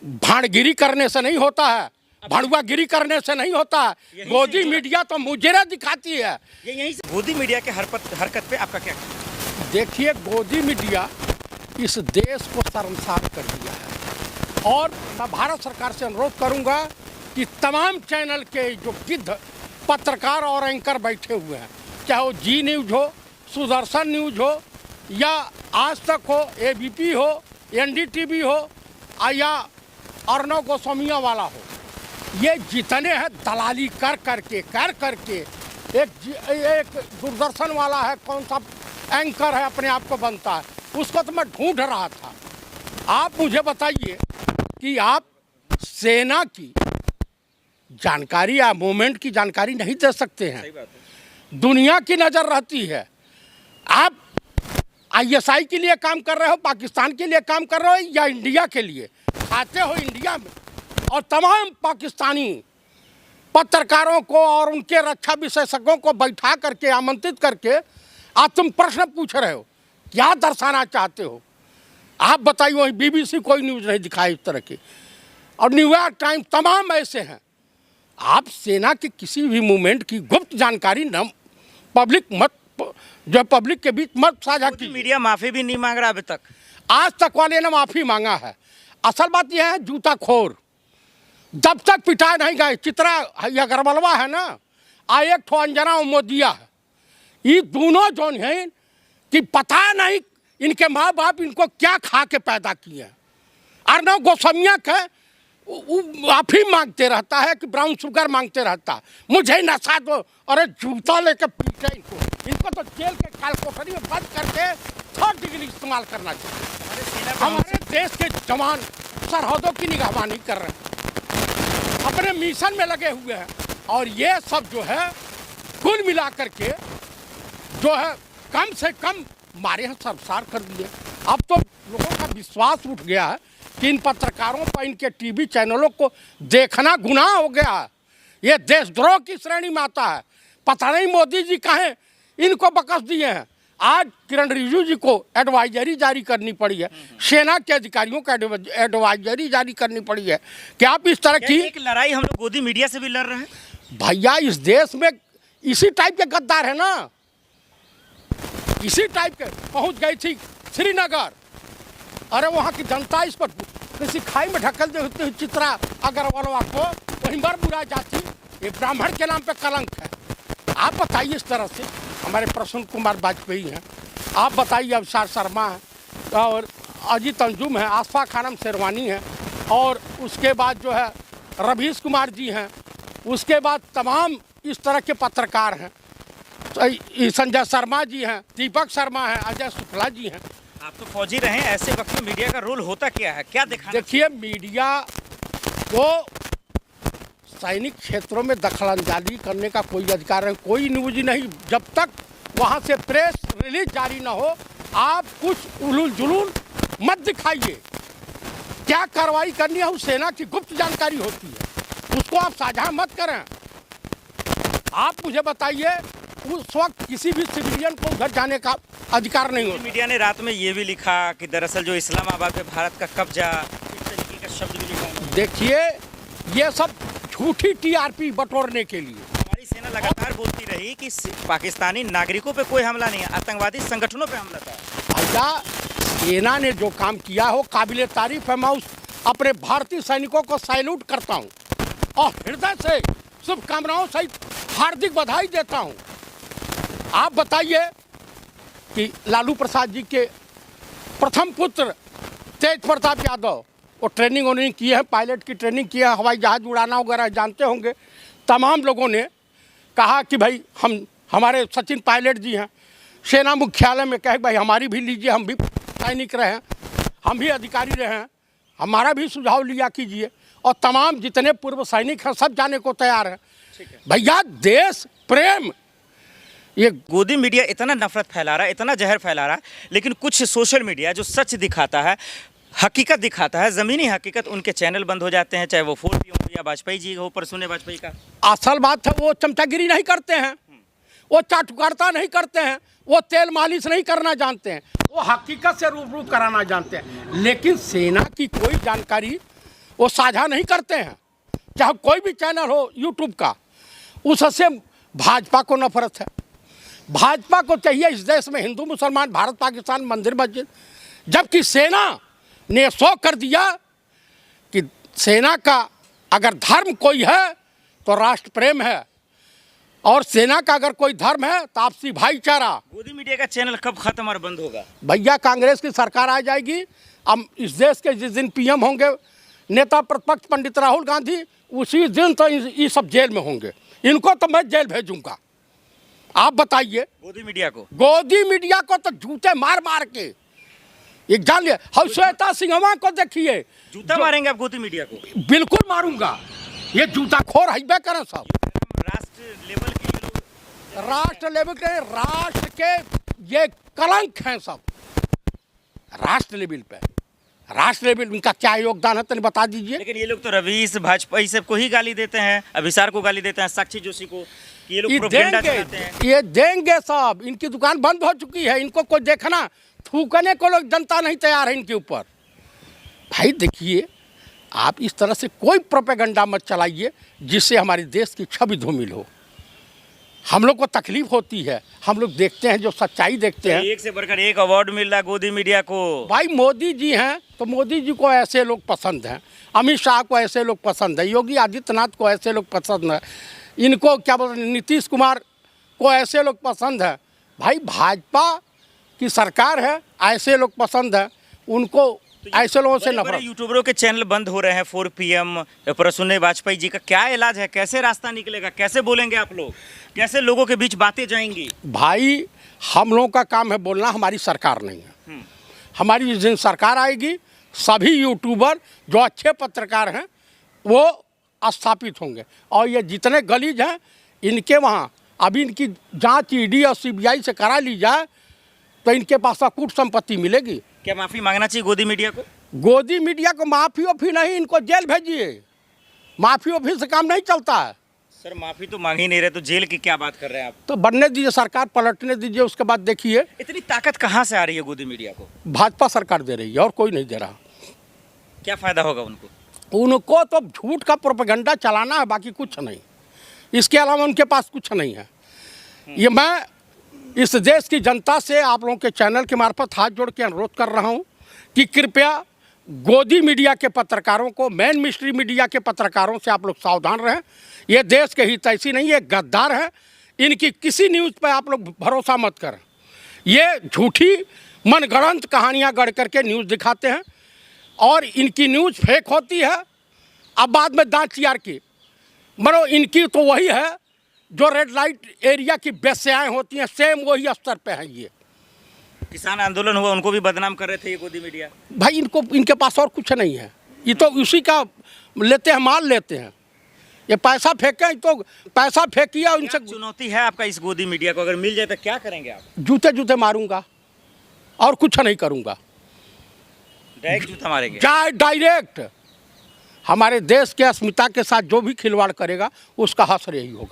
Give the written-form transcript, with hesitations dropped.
भाड़गिरी करने से नहीं होता है, भड़ुआगिरी करने से नहीं होता है। गोदी मीडिया तो मुजरा दिखाती है। यहीं से गोदी मीडिया के हरकत पे आपका क्या कहना है? देखिए, गोदी मीडिया इस देश को शर्मसार कर दिया है और मैं भारत सरकार से अनुरोध करूंगा कि तमाम चैनल के जो गिद्ध पत्रकार और एंकर बैठे हुए हैं, चाहे वो जी न्यूज़ हो, सुदर्शन न्यूज़ हो या आज तक हो, एबीपी हो, एनडीटीवी हो या अर्णव गोस्वामिया वाला हो, ये जितने हैं दलाली कर करके एक दूरदर्शन वाला है, कौन सा एंकर है अपने आप को बनता है, उसको तो मैं ढूंढ रहा था। आप मुझे बताइए कि आप सेना की जानकारी या मूवमेंट की जानकारी नहीं दे सकते हैं। दुनिया की नज़र रहती है। आप आईएसआई के लिए काम कर रहे हो, पाकिस्तान के लिए काम कर रहे हो या इंडिया के लिए, खाते हो इंडिया में, और तमाम पाकिस्तानी पत्रकारों को और उनके रक्षा विशेषज्ञों को बैठा करके आमंत्रित करके आप तुम प्रश्न पूछ रहे हो, क्या दर्शाना चाहते हो? आप बताइए। वही बीबीसी कोई न्यूज़ नहीं दिखाई इस तरह की, और न्यूयॉर्क टाइम्स, तमाम ऐसे हैं। आप सेना के किसी भी मूवमेंट की गुप्त जानकारी न पब्लिक के बीच मत साझा की। मीडिया माफ़ी भी नहीं मांग रहा अभी तक। आज तक वाले ने माफ़ी मांगा है। असल बात यह है, जूताखोर जब तक पिटाए नहीं गए, चित्रा अग्रवालवा है ना, एक ठो अंजना मोदिया है, ये दोनों जो हैं कि पता नहीं इनके माँ बाप इनको क्या खा के पैदा किए हैं। अर्णव गोस्वामिया के माफ़ी मांगते रहता है कि ब्राउन शुगर मांगते रहता है, मुझे नशा दो, अरे जूता लेके पीटे इनको तो जेल के काल कोठरी में बंद करके 3rd डिग्री इस्तेमाल करना चाहिए। हमारे देश के जवान सरहदों की निगरानी कर रहे हैं, अपने मिशन में लगे हुए हैं, और ये सब जो है कुल मिलाकर के जो है कम से कम हमारे यहाँ शर्मसार कर दिए। अब तो लोगों का विश्वास उठ गया है कि इन पत्रकारों पर, इनके टीवी चैनलों को देखना गुनाह हो गया है। ये देशद्रोह की श्रेणी में आता है। पता नहीं मोदी जी कहें इनको बकस दिए हैं। आज किरण रिजिजू जी को एडवाइजरी जारी करनी पड़ी है, सेना के अधिकारियों को एडवाइजरी जारी करनी पड़ी है कि आप इस तरह की एक लड़ाई हम लोग गोदी मीडिया से भी लड़ रहे हैं। भैया, इस देश में इसी टाइप के गद्दार है ना, इसी टाइप के। पहुंच गई थी श्रीनगर, अरे वहाँ की जनता इस पर किसी खाई में ढकल देती हुई चित्रा अग्रवालवा को वहीं पर बुरा जाती, ये ब्राह्मण के नाम पे कलंक है। आप बताइए, इस तरह से हमारे प्रसून कुमार वाजपेयी हैं, आप बताइए, अवसार शर्मा है और अजीत अंजुम है, आसफा खानम शेरवानी है, और उसके बाद जो है रवीश कुमार जी हैं, उसके बाद तमाम इस तरह के पत्रकार हैं, संजय शर्मा जी हैं, दीपक शर्मा हैं, अजय शुक्ला जी हैं। आप तो फौजी रहे हैं, ऐसे वक्त में मीडिया का रोल होता क्या है, क्या दिखाना? देखिए, मीडिया को सैनिक क्षेत्रों में दखलंदाजी करने का कोई अधिकार नहीं, कोई न्यूज़ नहीं। जब तक वहाँ से प्रेस रिलीज जारी ना हो, आप कुछ उलूल जुलूल मत दिखाइए। क्या कार्रवाई करनी है, उस सेना की गुप्त जानकारी होती है, उसको आप साझा मत करें। आप मुझे बताइए, उस वक्त किसी भी सिविलियन को उधर जाने का अधिकार नहीं होता। मीडिया ने रात में ये भी लिखा कि दरअसल जो इस्लामाबाद पे भारत का कब्जा, इस तरीके का शब्द भी लिखा। देखिए, ये सब झूठी टीआरपी बटोरने के लिए हमारी सेना लगातार बोलती रही कि पाकिस्तानी नागरिकों पे कोई हमला नहीं है, आतंकवादी संगठनों पे हमला था। भैया, सेना ने जो काम किया हो काबिले तारीफ है। मैं उस अपने भारतीय सैनिकों को सैल्यूट करता हूँ और हृदय से शुभकामनाओं सहित हार्दिक बधाई देता हूँ। आप बताइए कि लालू प्रसाद जी के प्रथम पुत्र तेज प्रताप यादव, वो ट्रेनिंग उन्होंने की है, पायलट की ट्रेनिंग की है, हवाई जहाज़ उड़ाना वगैरह जानते होंगे। तमाम लोगों ने कहा कि भाई हमारे सचिन पायलट जी हैं, सेना मुख्यालय में कहे भाई हमारी भी लीजिए, हम भी सैनिक रहे हैं, हम भी अधिकारी रहे हैं, हमारा भी सुझाव लिया कीजिए। और तमाम जितने पूर्व सैनिक हैं सब जाने को तैयार हैं। भैया, देश प्रेम, ये गोदी मीडिया इतना नफरत फैला रहा है, इतना जहर फैला रहा है, लेकिन कुछ सोशल मीडिया जो सच दिखाता है, हकीकत दिखाता है, ज़मीनी हकीकत, उनके चैनल बंद हो जाते हैं, चाहे वो 4P हो या वाजपेयी जी हो, परसुने वाजपेयी का। असल बात है, वो चमचागिरी नहीं करते हैं, वो चाटुकारता नहीं करते हैं, वो तेल मालिश नहीं करना जानते हैं, वो हकीकत से रूबरू कराना जानते हैं। लेकिन सेना की कोई जानकारी वो साझा नहीं करते हैं, चाहे कोई भी चैनल हो यूट्यूब का, उससे भाजपा को नफरत है। भाजपा को चाहिए इस देश में हिंदू मुसलमान, भारत पाकिस्तान, मंदिर मस्जिद, जबकि सेना ने शो कर दिया कि सेना का अगर धर्म कोई है तो राष्ट्र प्रेम है, और सेना का अगर कोई धर्म है तो आपसी भाईचारा। गोदी मीडिया का चैनल कब खत्म और बंद होगा? भैया कांग्रेस की सरकार आ जाएगी, हम इस देश के जिस दिन पीएम होंगे नेता प्रतिपक्ष पंडित राहुल गांधी, उसी दिन तो ये सब जेल में होंगे। इनको तो मैं जेल भेजूंगा। आप बताइए। गोदी मीडिया को? गोदी मीडिया को तो जूते मार मार के एक जान लिया। हम श्वेता सिंहवा को देखिए, जूता मारेंगे आप गोदी मीडिया को? बिल्कुल मारूंगा। ये जूता खोर है करें सब। राष्ट्र लेवल के लोग, राष्ट्र लेवल के, राष्ट्र के ये कलंक हैं सब। राष्ट्र लेवल पे, राष्ट्र लेवल इनका क्या योगदान है तो बता दीजिए। लेकिन ये लोग तो रवीश भाजपा इस सबको ही गाली देते हैं, अभिसार को गाली देते हैं, साक्षी जोशी को। ये लोग प्रोपेगेंडा चलाते हैं। ये देंगे सब। इनकी दुकान बंद हो चुकी है, इनको कोई देखना थूकने को लोग जनता नहीं तैयार है इनके ऊपर। भाई देखिए, आप इस तरह से कोई प्रोपेगेंडा मत चलाइए जिससे हमारे देश की छवि धूमिल हो। हम लोग को तकलीफ होती है, हम लोग देखते हैं जो सच्चाई देखते हैं। एक से बढ़कर एक अवार्ड मिल रहा है गोदी मीडिया को। भाई मोदी जी हैं तो मोदी जी को ऐसे लोग पसंद हैं, अमित शाह को ऐसे लोग पसंद है, योगी आदित्यनाथ को ऐसे लोग पसंद है, इनको क्या बोलते हैं नीतीश कुमार को ऐसे लोग पसंद है। भाई भाजपा की सरकार है, ऐसे लोग पसंद है उनको, ऐसे लोगों से नफरत। यूट्यूबरों के चैनल बंद हो रहे हैं। 4 PM पर सुनने वाजपेयी जी का क्या इलाज है? कैसे रास्ता निकलेगा? कैसे बोलेंगे आप लोग? कैसे लोगों के बीच बातें जाएंगी? भाई हम लोगों का काम है बोलना, हमारी सरकार नहीं है। हमारी जिस दिन सरकार आएगी सभी यूट्यूबर जो अच्छे पत्रकार हैं वो स्थापित होंगे, और ये जितने गलीज हैं इनके वहाँ अभी इनकी जांच ईडी और CBI से करा ली जाए तो इनके पास अकूट संपत्ति मिलेगी। क्या माफ़ी मांगना चाहिए गोदी मीडिया को? गोदी मीडिया को माफ़ी ओफी नहीं, इनको जेल भेजिए। माफ़ी ओफी से काम नहीं चलता है। सर माफ़ी तो मांग ही नहीं रहे तो जेल की क्या बात कर रहे हैं आप? तो बनने दीजिए, सरकार पलटने दीजिए, उसके बाद देखिए। इतनी ताकत कहाँ से आ रही है गोदी मीडिया को? भाजपा सरकार दे रही है और कोई नहीं दे रहा। क्या फ़ायदा होगा उनको? उनको तो झूठ का प्रोपेगेंडा चलाना है, बाकी कुछ नहीं। इसके अलावा उनके पास कुछ नहीं है। ये मैं इस देश की जनता से आप लोगों के चैनल के मार्फत हाथ जोड़ के अनुरोध कर रहा हूँ कि कृपया गोदी मीडिया के पत्रकारों को, मेन मिस्ट्री मीडिया के पत्रकारों से आप लोग सावधान रहें। ये देश के हितैषी नहीं, ये गद्दार है। इनकी किसी न्यूज़ पर आप लोग भरोसा मत करें। ये झूठी मनगढ़ंत कहानियाँ गढ़ करके न्यूज़ दिखाते हैं और इनकी न्यूज़ फेक होती है। अब बाद में दांत चियार की मनो, इनकी तो वही है जो रेड लाइट एरिया की बेस्याएँ होती हैं, सेम वही स्तर पे हैं। ये किसान आंदोलन हुआ, उनको भी बदनाम कर रहे थे ये गोदी मीडिया। भाई इनको, इनके पास और कुछ नहीं है, ये तो उसी का लेते हैं, माल लेते हैं। ये पैसा फेंके तो पैसा फेंकिए उनसे। चुनौती है आपका इस गोदी मीडिया को, अगर मिल जाए तो क्या करेंगे आप? जूते जूते मारूंगा और कुछ नहीं करूंगा। डायरेक्ट जूता मारेंगे? डायरेक्ट। हमारे देश के अस्मिता के साथ जो भी खिलवाड़ करेगा उसका हश्र यही होगा।